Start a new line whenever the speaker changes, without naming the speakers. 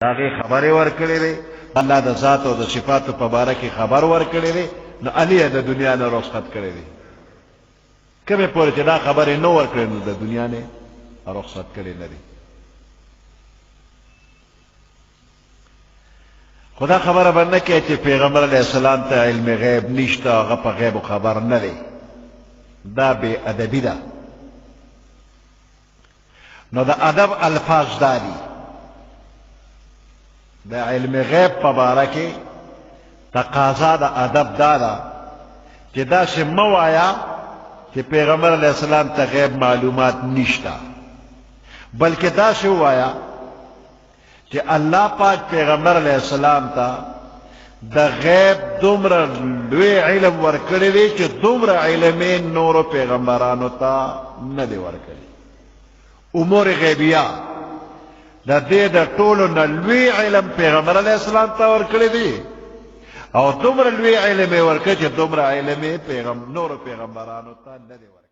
هغه خبره ورکړې ده الله د ذات او د صفات په باره کې خبر ورکړې ده نو علي د دنیا نه رخصت کړې ده کله پورې چې دا خبره نو ورکړې نو د دنیا نه رخصت کړې نه ده خدا خبره باندې کې چې پیغمبر علیه السلام ته علم غیب نشته هغه په غیب خبر نه دی دا بے ادبی ده نو دا ادب الفاظ داری دا علم غیب په باره کې تقاضا د ادب دا ده چې داسې مه وایه چې پیغمبر علیه السلام ته غیب معلومات نشته بلکې داسې ووایه چې الله پاک پیغمبر علیه السلام ته د غیب دومره لوی علم ورکړی دی چې دومره علم یې نورو پیغمبرانو ته نه دی ورکړی امور غیبیه د دې د ټولو نه لوی علم پیغمبر علیه السلام ته ورکړی دی او دومره لوی علم یې ورکړی چې دومره علم یې نورو پیغمبرانو ته نه دی ورکړی